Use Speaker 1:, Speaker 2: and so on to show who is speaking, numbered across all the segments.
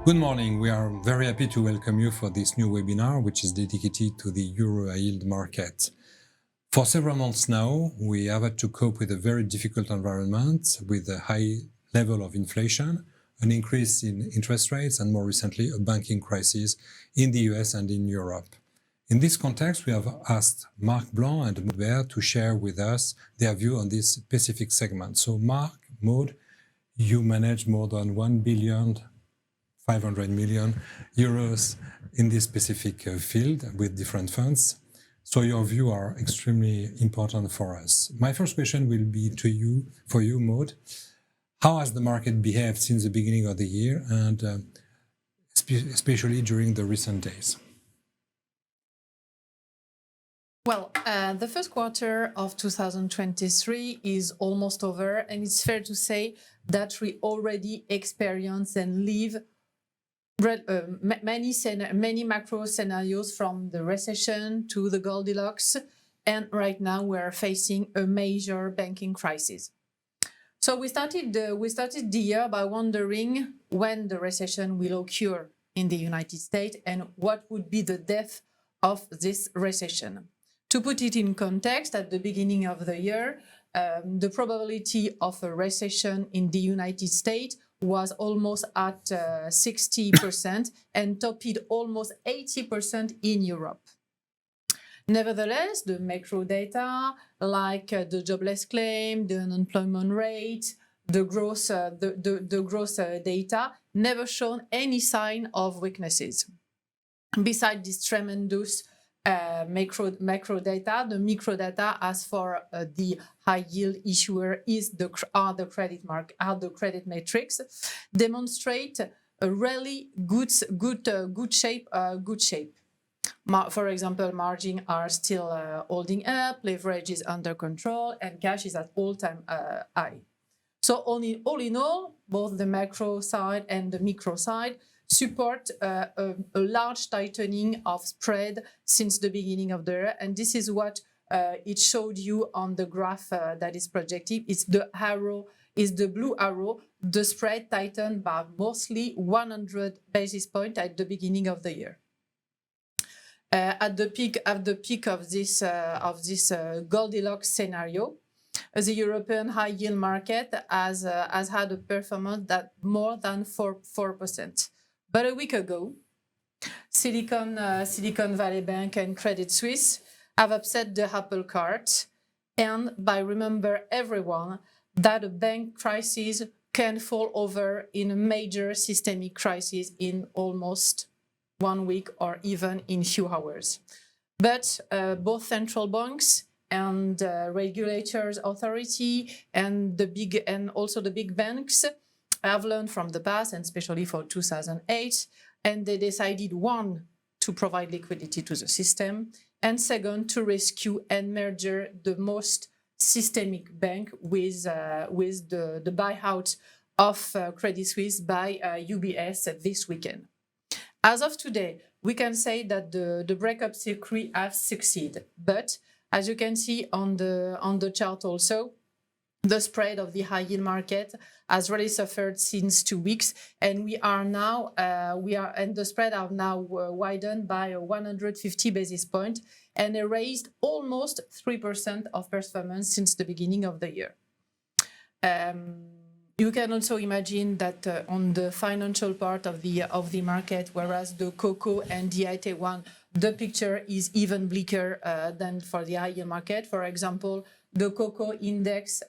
Speaker 1: Good morning. We are very happy to welcome you for this new webinar, which is dedicated to the euro high yield market. For several months now, we have had to cope with a very difficult environment with a high level of inflation, an increase in interest rates, and more recently, a banking crisis in the US and in Europe. In this context, we have asked Marc Blanc and Bert to share with us their view on this specific segment. So Marc, Maud, you manage more than 1,500 million euros in this specific field with different funds. So your view are extremely important for us. My first question will be for you, Maud. How has the market behaved since the beginning of the year and especially during the recent days?
Speaker 2: Well, the first quarter of 2023 is almost over, and it's fair to say that we already experience and live many macro scenarios, from the recession to the Goldilocks, and right now we're facing a major banking crisis. So we started the year by wondering when the recession will occur in the United States and what would be the depth of this recession. To put it in context, at the beginning of the year, the probability of a recession in the United States was almost at 60% and topped almost 80% in Europe. Nevertheless, the macro data, like the jobless claim, the unemployment rate, the growth data, never shown any sign of weaknesses. Besides this tremendous macro data, the micro data, as for the high yield issuer, are the credit metrics, demonstrate a really good shape. For example, margins are still holding up, leverage is under control, and cash is at all-time high. So all in all, both the macro side and the micro side support a large tightening of spread since the beginning of the year, and this is what it showed you on the graph that is projected. It's the blue arrow. The spread tightened by mostly 100 basis points at the beginning of the year. At the peak of this Goldilocks scenario, the European high yield market has had a performance that more than 4%. But a week ago, Silicon Valley Bank and Credit Suisse have upset the apple cart, and by remember everyone that a bank crisis can fall over in a major systemic crisis in almost 1 week or even in few hours. But both central banks and regulators authority and also the big banks have learned from the past, and especially for 2008, and they decided, one, to provide liquidity to the system, and second, to rescue and merge the most systemic bank with the buyout of Credit Suisse by UBS this weekend. As of today, we can say that the breakup circuit has succeeded, but as you can see on the chart also, the spread of the high yield market has really suffered since 2 weeks, and the spread are now widened by 150 basis points and erased almost 3% of performance since the beginning of the year. You can also imagine that on the financial part of the market, whereas the COCO and the IT1, the picture is even bleaker than for the high yield market. For example, the COCO index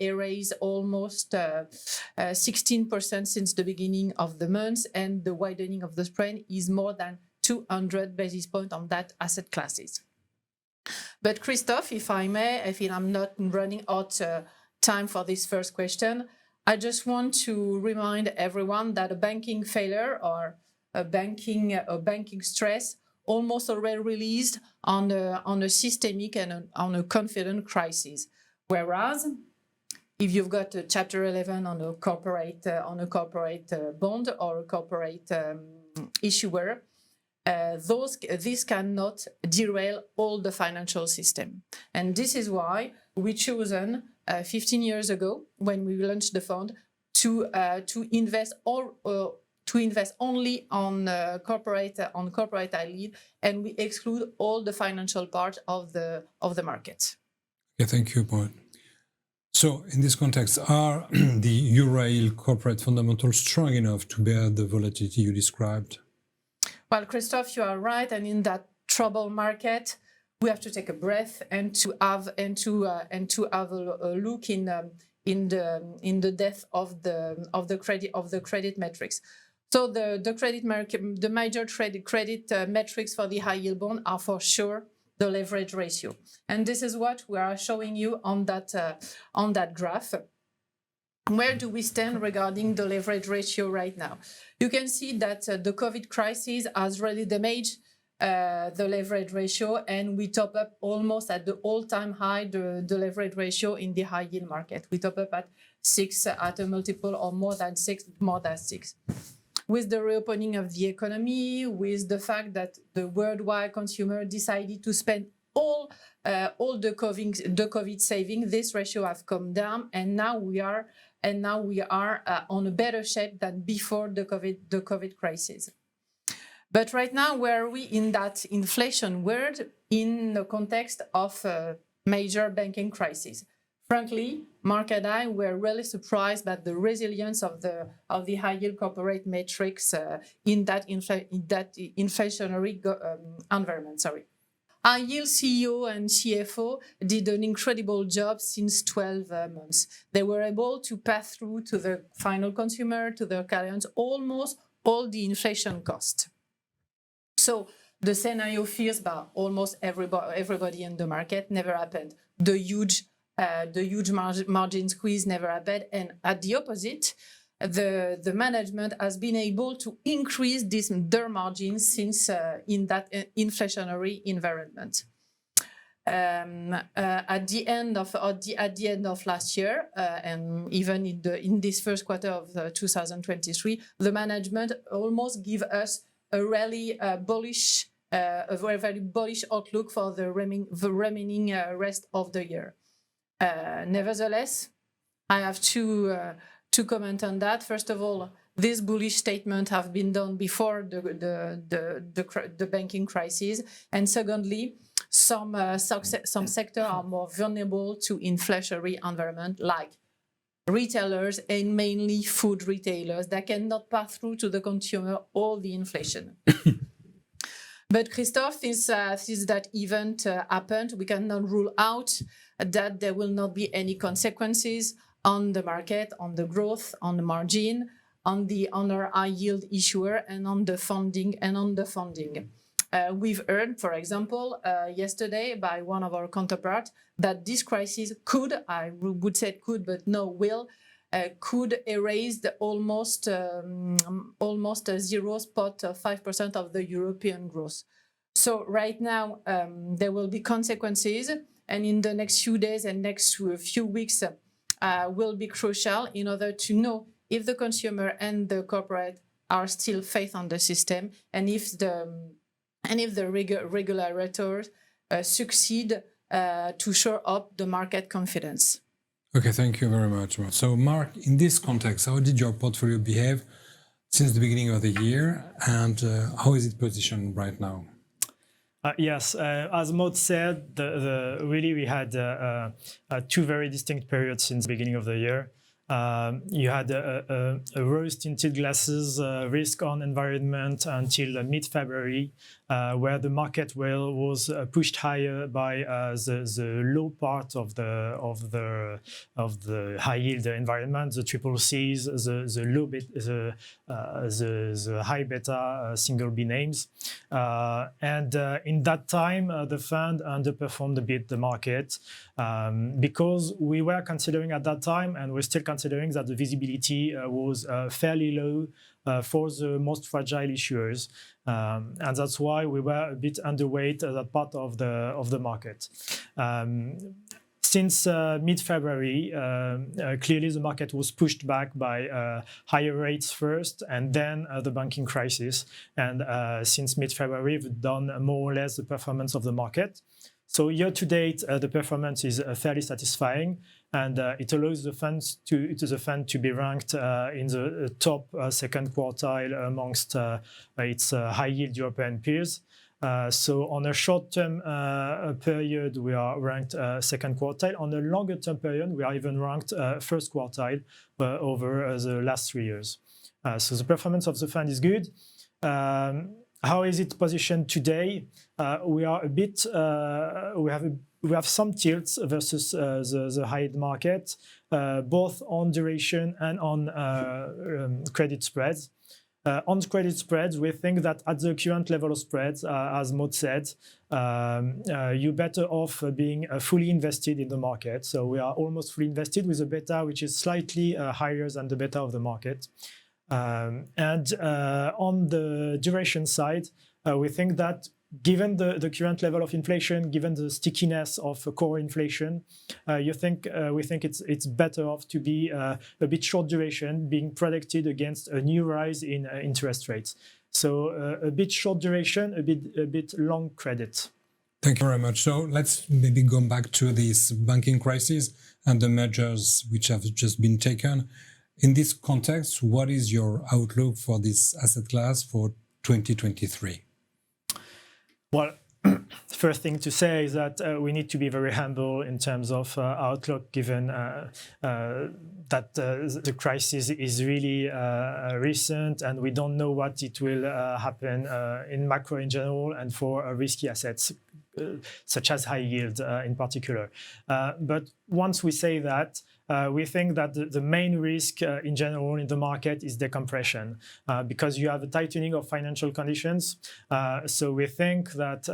Speaker 2: erased almost 16% since the beginning of the month, and the widening of the spread is more than 200 basis points on that asset classes. But Christophe, if I may, I feel I'm not running out time for this first question. I just want to remind everyone that a banking failure or a banking stress almost already released on a systemic and on a confident crisis. Whereas, if you've got a Chapter 11 on a corporate bond or a corporate issuer, this cannot derail all the financial system. And this is why we chosen 15 years ago, when we launched the fund, to invest to invest only on corporate high yield, and we exclude all the financial part of the market.
Speaker 1: Yeah, thank you, Paul. So, in this context, are the euro yield corporate fundamentals strong enough to bear the volatility you described?
Speaker 2: Well, Christophe, you are right, and in that troubled market, we have to take a breath and to have a look in the depth of the credit metrics. So the credit market, the major credit metrics for the high yield bond are for sure the leverage ratio, and this is what we are showing you on that graph. Where do we stand regarding the leverage ratio right now? You can see that the COVID crisis has really damaged the leverage ratio, and we top up almost at the all-time high the leverage ratio in the high yield market. We top up at 6 at a multiple or more than six. With the reopening of the economy, with the fact that the worldwide consumer decided to spend all the COVID saving, this ratio has come down, and now we are on a better shape than before the COVID crisis. But right now, where are we in that inflation world in the context of a major banking crisis? Frankly, Marc and I were really surprised by the resilience of the high yield corporate metrics in that inflationary environment. High yield CEO and CFO did an incredible job since 12 months. They were able to pass through to the final consumer, to their clients, almost all the inflation cost. So the scenario fears by almost everybody in the market never happened. The huge margin squeeze never happened, and at the opposite, the management has been able to increase their margins since in that inflationary environment. At the end of last year, and even in this first quarter of 2023, the management almost give us a really bullish, a very, very bullish outlook for the remaining rest of the year. Nevertheless, I have to comment on that. First of all, this bullish statement have been done before the banking crisis, and secondly, some sectors are more vulnerable to inflationary environment, like retailers and mainly food retailers that cannot pass through to the consumer all the inflation. But Christophe, since that event happened, we cannot rule out that there will not be any consequences on the market, on the growth, on the margin, on our high yield issuer, and on the funding. We've heard, for example, yesterday by one of our counterparts that this crisis could, I would say could, but no will, could erase the almost 0.5% of the European growth. So right now there will be consequences, and in the next few days and next few weeks will be crucial in order to know if the consumer and the corporate are still faith on the system, and if the regulators succeed to shore up the market confidence.
Speaker 1: Okay, thank you very much. So, Marc, in this context, how did your portfolio behave since the beginning of the year, and how is it positioned right now?
Speaker 3: Yes, as Maud said, really we had two very distinct periods since the beginning of the year. You had a rose-tinted glasses risk-on environment until mid-February, where the market was pushed higher by the low part of the high yield environment, the triple C's, the low bit, the high beta single B names, and in that time the fund underperformed a bit the market because we were considering at that time, and we're still considering, that the visibility was fairly low for the most fragile issuers, and that's why we were a bit underweight that part of the market. Since mid-February, clearly the market was pushed back by higher rates first, and then the banking crisis. And since mid-February, we've done more or less the performance of the market. So year to date, the performance is fairly satisfying. and it allows the fund to be ranked in the top second quartile amongst its high-yield European peers. So on a short-term period, we are ranked second quartile. On a longer-term period, we are even ranked first quartile over the last 3 years. So the performance of the fund is good. How is it positioned today? We are a bit. We have some tilts versus the high-yield market, both on duration and on credit spreads. On credit spreads, we think that at the current level of spreads, as Maud said, you're better off being fully invested in the market. So we are almost fully invested with a beta which is slightly higher than the beta of the market. And on the duration side, we think that given the current level of inflation, given the stickiness of core inflation, we think it's better off to be a bit short duration, being protected against a new rise in interest rates. So a bit short duration, a bit long credit.
Speaker 1: Thank you very much. So let's maybe go back to this banking crisis and the measures which have just been taken. In this context, what is your outlook for this asset class for 2023?
Speaker 3: Well, first thing to say is that we need to be very humble in terms of outlook, given that the crisis is really recent, and we don't know what it will happen in macro in general and for risky assets, such as high yield in particular. But once we say that, we think that the main risk in general in the market is decompression, because you have a tightening of financial conditions. So we think that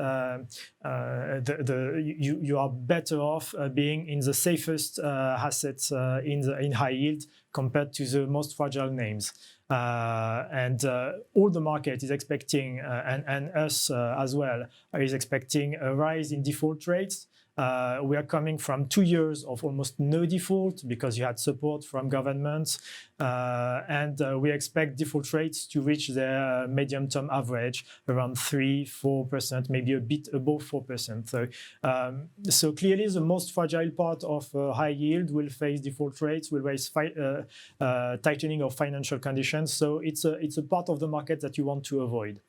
Speaker 3: you are better off being in the safest assets in high yield compared to the most fragile names. And all the market is expecting, and us as well, is expecting a rise in default rates. We are coming from 2 years of almost no default because you had support from governments, and we expect default rates to reach their medium-term average around 3-4%, maybe a bit above 4%. So clearly the most fragile part of high yield will face default rates, will face tightening of financial conditions. So it's a part of the market that you want to avoid.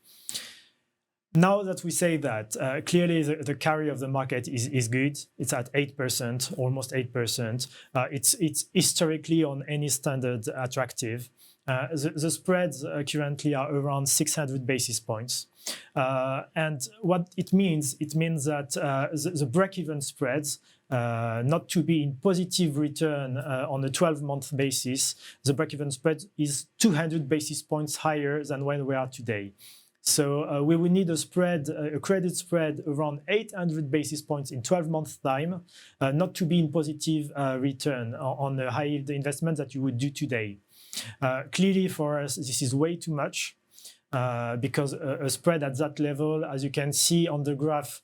Speaker 3: Now that we say that, clearly the carry of the market is good. It's at 8%, almost 8%. It's historically on any standard attractive. The spreads currently are around 600 basis points. And what it means that the break-even spreads, not to be in positive return on a 12-month basis, the break-even spread is 200 basis points higher than when we are today. So we will need a credit spread around 800 basis points in 12 months' time, not to be in positive return on the high yield investment that you would do today. Clearly for us, this is way too much, because a spread at that level, as you can see on the graph,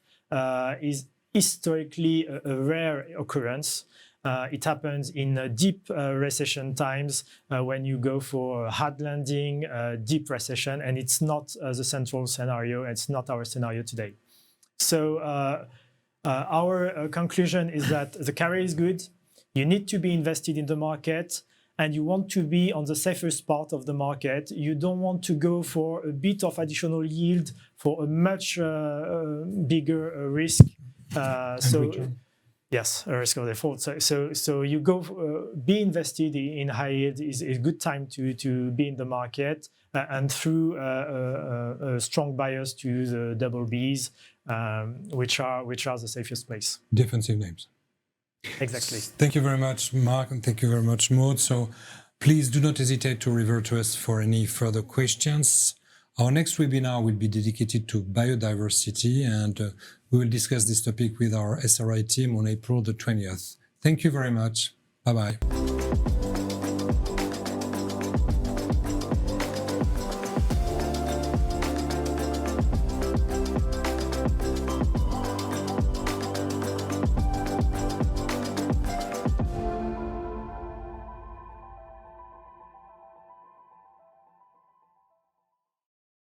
Speaker 3: is historically a rare occurrence. It happens in deep recession times, when you go for a hard landing, deep recession, and it's not the central scenario. It's not our scenario today. So our conclusion is that the carry is good. You need to be invested in the market, and you want to be on the safest part of the market. You don't want to go for a bit of additional yield for a much bigger risk. Yes, a risk of default. So you go be invested in high yield is a good time to be in the market, and through a strong bias to the double Bs, which are the safest place.
Speaker 1: Defensive names.
Speaker 3: Exactly.
Speaker 1: Thank you very much, Marc, and thank you very much, Maud. So please do not hesitate to revert to us for any further questions. Our next webinar will be dedicated to biodiversity, and we will discuss this topic with our SRI team on April the 20th. Thank you very much. Bye-bye.